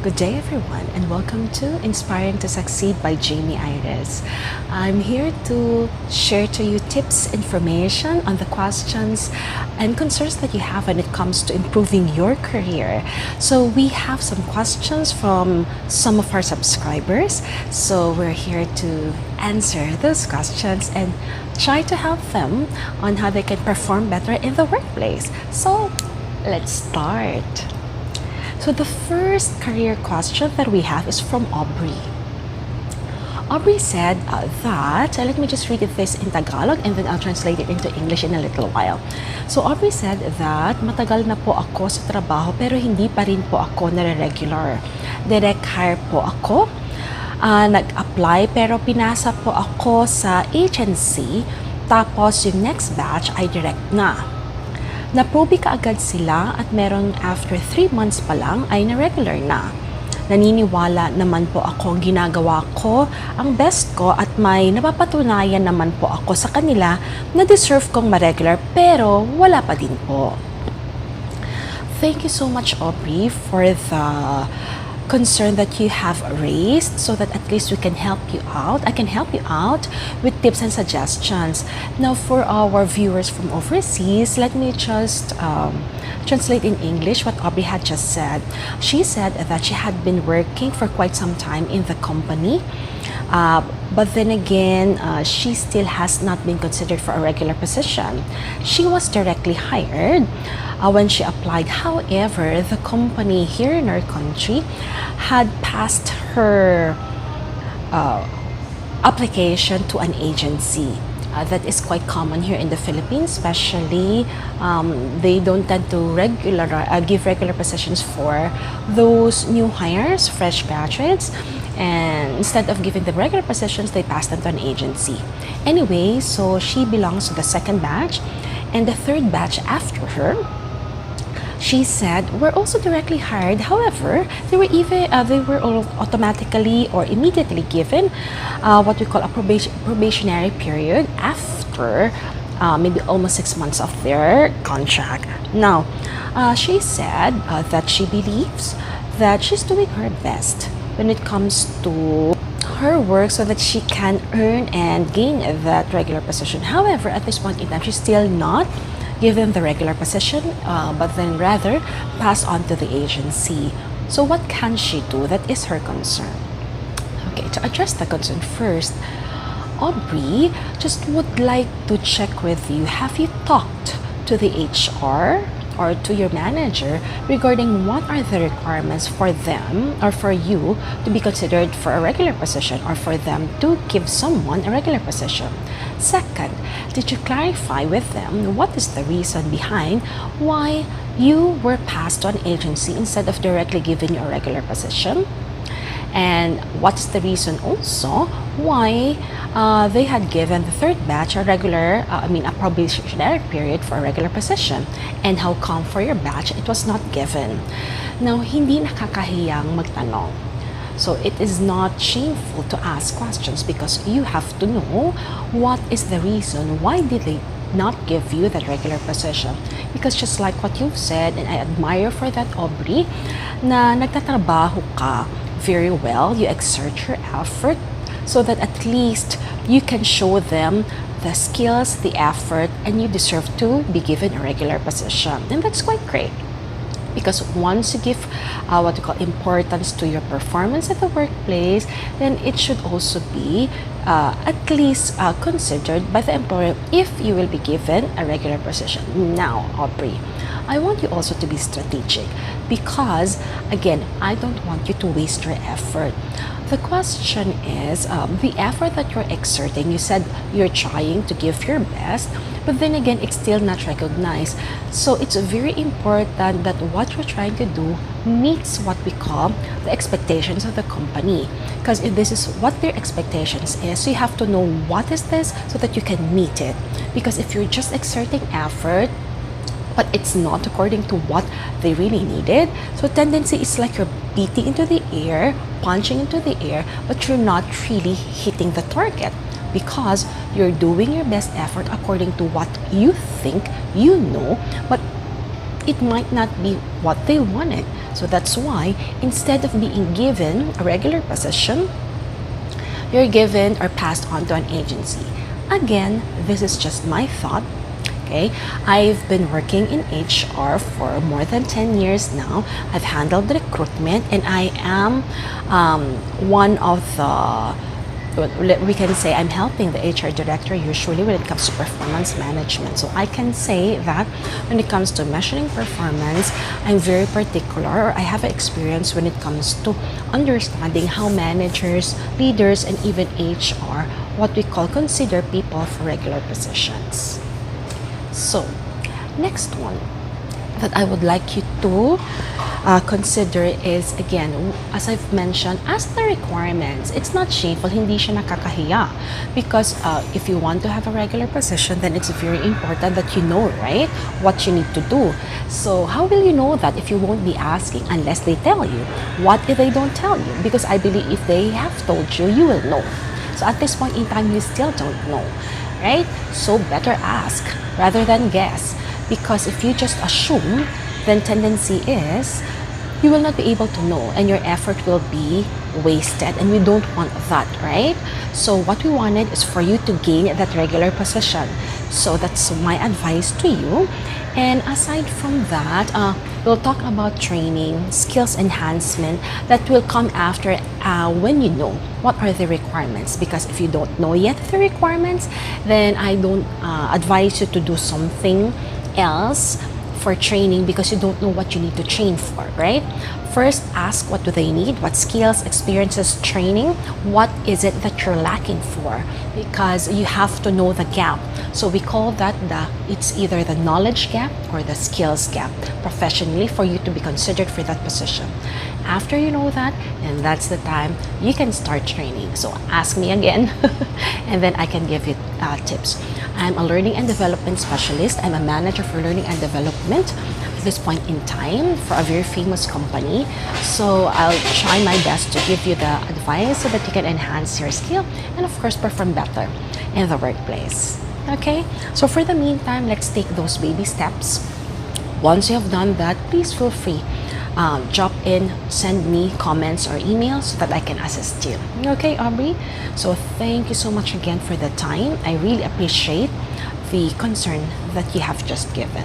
Good day, everyone, and welcome to Inspiring to Succeed by Jamey. I'm here to share to you tips, information on the questions and concerns that you have when it comes to improving your career. So we have some questions from some of our subscribers. So we're here to answer those questions and try to help them on how they can perform better in the workplace. So let's start. So the first career question that we have is from Aubrey. Aubrey said let me just read this in Tagalog and then I'll translate it into English in a little while. So Aubrey said that matagal na po ako sa trabaho pero hindi pa rin po ako nare-regular. Direct hire po ako. Nag-apply pero pinasa po ako sa agency tapos yung next batch ay direct na. Naprobi kaagad sila at meron after 3 months pa lang ay na-regular na. Naniniwala naman po ako ginagawa ko ang best ko at may napapatunayan naman po ako sa kanila na deserve kong ma-regular pero wala pa din po. Thank you so much, Aubrey, for the concern that you have raised so that at least we can help you out. I can help you out with tips and suggestions. Now, for our viewers from overseas, let me just translate in English what Aubrey had just said. She said that she had been working for quite some time in the company, but then again, she still has not been considered for a regular position. She was directly hired when she applied. However, the company here in our country had passed her application to an agency. That is quite common here in the Philippines, especially they don't tend to give regular positions for those new hires, fresh graduates, and instead of giving them regular positions, they pass them to an agency. Anyway, so she belongs to the second batch, and the third batch after her, she said, were also directly hired. However, they were automatically or immediately given what we call a probationary period after maybe almost 6 months of their contract. Now, she said that she believes that she's doing her best when it comes to her work so that she can earn and gain that regular position. However, at this point in time, she's still not given the regular position, but then rather pass on to the agency. So what can she do? That is her concern. Okay, to address the concern first, Aubrey just would like to check with you. Have you talked to the HR or to your manager regarding what are the requirements for them or for you to be considered for a regular position or for them to give someone a regular position? Second, did you clarify with them what is the reason behind why you were passed to an agency instead of directly giving you a regular position? And what's the reason also why they had given the third batch a probationary period for a regular position? And how come for your batch it was not given? Now, hindi nakakahiyang magtanong. So it is not shameful to ask questions because you have to know what is the reason why did they not give you that regular position. Because just like what you've said, and I admire for that, Aubrey, na nagtatrabaho ka very well, you exert your effort so that at least you can show them the skills, the effort, and you deserve to be given a regular position. And that's quite great. Because once you give what you call importance to your performance at the workplace, then it should also be at least considered by the employer if you will be given a regular position. Now, Aubrey, I want you also to be strategic because, again, I don't want you to waste your effort. The question is the effort that you're exerting. You said you're trying to give your best, but then again, it's still not recognized. So it's very important that what you're trying to do meets what we call the expectations of the company. Because if this is what their expectations is, so you have to know what is this so that you can meet it. Because if you're just exerting effort, but it's not according to what they really needed, so tendency is like you're beating into the air, punching into the air, but you're not really hitting the target because you're doing your best effort according to what you think you know, but it might not be what they wanted. So that's why instead of being given a regular position, you're given or passed on to an agency. Again, this is just my thought. Okay, I've been working in HR for more than 10 years now. I've handled recruitment, and I am one of the, we can say I'm helping the HR director usually when it comes to performance management. So I can say that when it comes to measuring performance, I'm very particular. I have experience when it comes to understanding how managers, leaders, and even HR, what we call consider people for regular positions. So, next one that I would like you to consider is, again, as I've mentioned, ask the requirements. It's not shameful, hindi siya nakakahiya. Because if you want to have a regular position, then it's very important that you know, right, what you need to do. So how will you know that if you won't be asking unless they tell you? What if they don't tell you? Because I believe if they have told you, you will know. So at this point in time, you still don't know, right? So better ask rather than guess. Because if you just assume, then tendency is you will not be able to know and your effort will be wasted, and we don't want that, right? So what we wanted is for you to gain that regular position. So that's my advice to you. And aside from that, we'll talk about training, skills enhancement that will come after when you know what are the requirements. Because if you don't know yet the requirements, then I don't advise you to do something else for training because you don't know what you need to train for, right? First, ask what do they need, what skills, experiences, training, what is it that you're lacking for, because you have to know the gap. So we call that it's either the knowledge gap or the skills gap professionally for you to be considered for that position. After you know that, and that's the time you can start training. So ask me again and then I can give you tips. I'm a learning and development specialist. I'm a manager for learning and development at this point in time for a very famous company. So I'll try my best to give you the advice so that you can enhance your skill and of course perform better in the workplace. Okay, so for the meantime, let's take those baby steps. Once you have done that, please feel free. Drop in, send me comments or emails so that I can assist you. Okay, Aubrey? So thank you so much again for the time. I really appreciate the concern that you have just given.